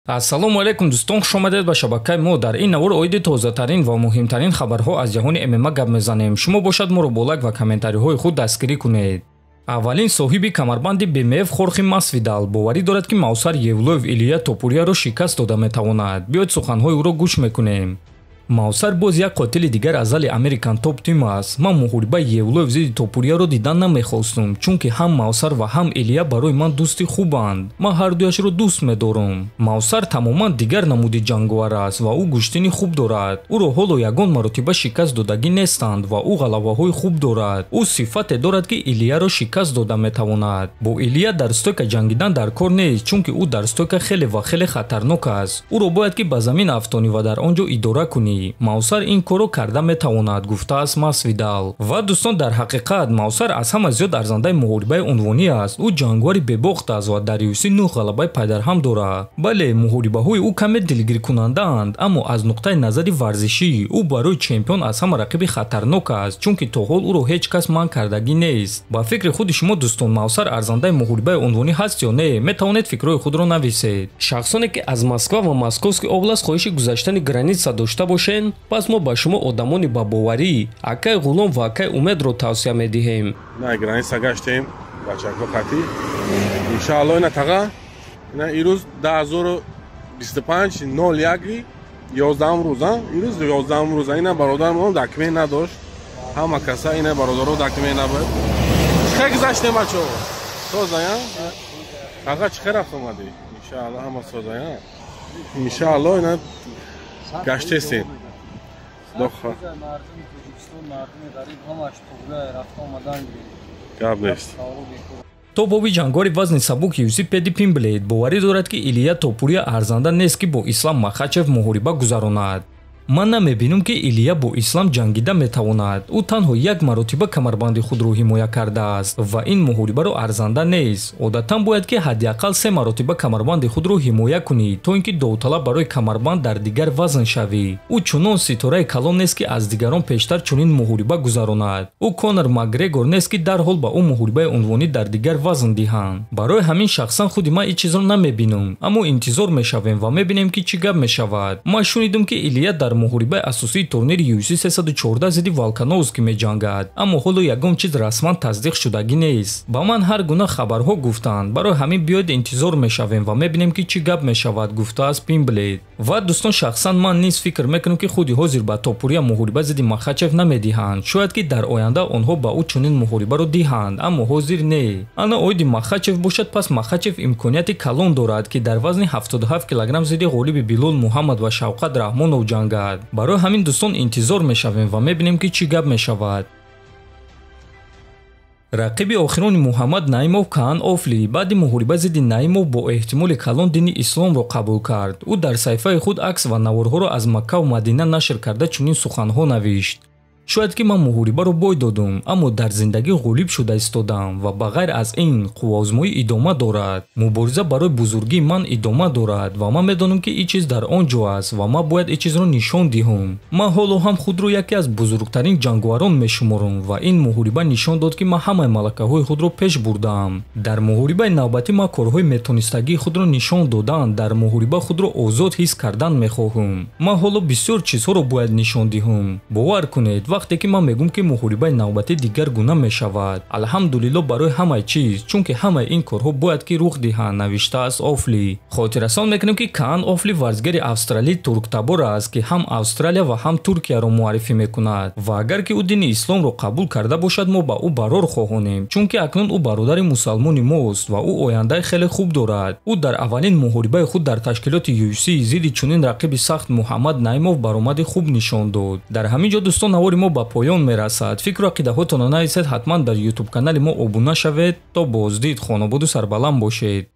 ассалому алайкум дӯстон, хуш омадед ба шабакаи мо. Дар ин навор оиди тозатарин ва муҳимтарин хабарҳо аз ҷаҳони ММА гап мезанем. Шумо бошад моро бо лайк ва комментариҳои худ дастгирӣ кунед. аввалин соҳиби камарбанди БМФ Хорхе Масвидал боварӣ дорад ки Мавсар Евлоев Илия Топурияро шикаст дода метавонад. биёед суханҳои ӯро гӯш мекунем. Мавсар боз як қотили дигар аз зали American Top Team аст. Ман муҳорибаи Евлоев зидди Топурияро дидан намехостум, чунки ҳам Мавсар ва ҳам Илия барои ман дӯсти хубанд. Ман ҳардуяшро дӯст медорам. Мавсар тамоман дигар намуди ҷанговар аст ва ӯ гӯштини хуб дорад. ӯро ҳоло ягон маротиба шикаст додагӣ нестанд ва ӯ ғалабаҳои хуб дорад. ӯ сифате дорад ки Илияро шикаст дода метавонад. бо Илия дар стойка ҷангидан дар кор нест, чунки ӯ дар стойка хеле ва хеле хатарнок аст. ӯро бояд ки ба замин афтонӣ ва дар он ҷо идора кунӣ. Мавсар ин корро карда метавонад, гуфтааст Масвидал. Ва дӯстон, дар ҳақиқат Мавсар аз ҳама зиёд арзандаи муҳорибаи унвонӣ аст. ӯ ҷангвари бебохт аст ва дар UFC 9 ғалабаи пайдарҳам дорад. бале, муҳорибаҳои ӯ каме дилгиркунандаанд, аммо аз нуқтаи назари варзишӣ ӯ барои чемпион аз ҳама рақиби хатарнок аст, чунки то ҳол ӯро ҳеҷ кас манъ кардагӣ нест. Ба фикри худи шумо дӯстон, Мавсар арзандаи муҳорибаи унвонӣ ҳаст ё не? Метавонед фикрҳои худро нависед. шахсоне ки аз Москва ва Московский област хоҳиши гузаштани граница дошта бошед, пас мо ба шумо одамони бабоварӣ Акай Ғулом ва Акай Умедро тавсия медиҳем. На граница гаштем ба чаклоқатӣ. Иншааллоҳ ина тага ина ирӯз 2025 01 11 рӯза. Ирӯз 11 рӯза ина бародарам документ надошт. Ҳама каса ина бародаро документ набуд. Чиқар гузаштем бачо? Созая? Тага чиқар рафт омадӣ? Иншааллоҳ ҳама созая. Иншааллоҳ ина гаштесем. то боби ҷангори вазни сабук UFC Педи Пимблейд боварӣ дорад ки Илия Топурия арзанда нест ки бо Ислам Махачев муҳориба гузаронад. ман намебинам ки Илия бо Ислам ҷангида метавонад. ӯ танҳо як маротиба камарбанди худро ҳимоя кардааст ва ин муҳорибаро арзанда нест. одатан бояд ки ҳаддиақал 3 маротиба камарбанди худро ҳимоя кунӣ, то ин ки довталаб барои камарбанд дар дигар вазн шавӣ. ӯ чунон ситораи калон нест ки аз дигарон пештар чунин муҳориба гузаронад. ӯ Конор Макгрегор нест ки дарҳол ба ӯ муҳорибаи унвонӣ дар дигар вазн диҳанд. барои ҳамин шахсан худи ман ин чизро намебинам, аммо интизор мешавем ва мебинем ки чӣ гап мешавад. ман шунидам ки Илия дар муҳорибаи асосии турнири UFC 314 зидди Волкановский меҷангад, аммо ҳоло ягон чиз расман тасдиқ шудагӣ нест. ба ман ҳар гуна хабарҳо гуфтанд. барои ҳамин биёед интизор мешавем ва мебинем ки чӣ гап мешавад, гуфтааст Пимблейд. ва дӯстон, шахсан ман низ фикр мекунам ки худи ҳозир ба Топурия муҳориба зидди Махачев намедиҳанд. шояд ки дар оянда онҳо ба ӯ чунин муҳорибаро диҳанд, аммо ҳозир не. ана оиди Махачев бошад, пас Махачев имконияти калон дорад ки дар вазни 77 кг зидди ғолиби Билол Муҳаммад ва Шавқат Раҳмонов ҷангад. барои ҳамин дӯстон интизор мешавем ва мебинем ки чӣ гап мешавад. рақиби охирони Муҳаммад Наимов Каан Офли баъди муҳориба зидди Наимов бо эҳтимоли калон дини исломро қабул кард. ӯ дар саҳифаи худ акс ва наворҳоро аз Макка ва Мадина нашр карда чунин суханҳо навишт: шояд ки ман муҳорибаро бой додам, аммо дар зиндагӣ ғолиб шуда истодам ва ба ғайр аз ин қувваозмоӣ идома дорад. мубориза барои бузургии ман идома дорад ва ман медонам ки ин чиз дар он ҷо аст ва ман бояд ин чизро нишон диҳам. ман ҳоло ҳам худро яке аз бузургтарин ҷангварон мешуморам ва ин муҳориба нишон дод ки ман ҳамаи малакаҳои худро пеш бурдаам. дар муҳорибаи навбатӣ ман корҳои метонистагии худро нишон додан, дар муҳориба худро озод ҳис кардан мехоҳам. ман ҳоло бисёр чизҳоро бояд нишон диҳам. бовар кунед, вақте ки ман мегӯям ки муҳорибаи навбатӣ дигар гуна мешавад. алҳамдулилло барои ҳамаи чиз, чунки ҳамаи ин корҳо бояд ки рух диҳанд, навиштааст Офли. хотиррасон мекунем ки Каан Офли варзигари австралӣ турктабор аст ки ҳам Австралия ва ҳам Туркияро муаррифӣ мекунад. ва агар ки ӯ дини исломро қабул карда бошад, мо ба ӯ барор хоҳонем, чунки акнун ӯ бародари мусалмони мост ва ӯ ояндаи хеле хуб дорад. ӯ дар аввалин муҳорибаи худ дар ташкилоти UFC зидди чунин рақиби сахт Муҳаммад Наимов баромади хуб нишон дод. дар ҳамин ҷо дӯстон, навори мо ба поён мерасад. фикру ақидаҳотонро нависед. ҳатман дар YouTube канали мо обуна шавед. то боздид, хонободу сарбаланд бошед.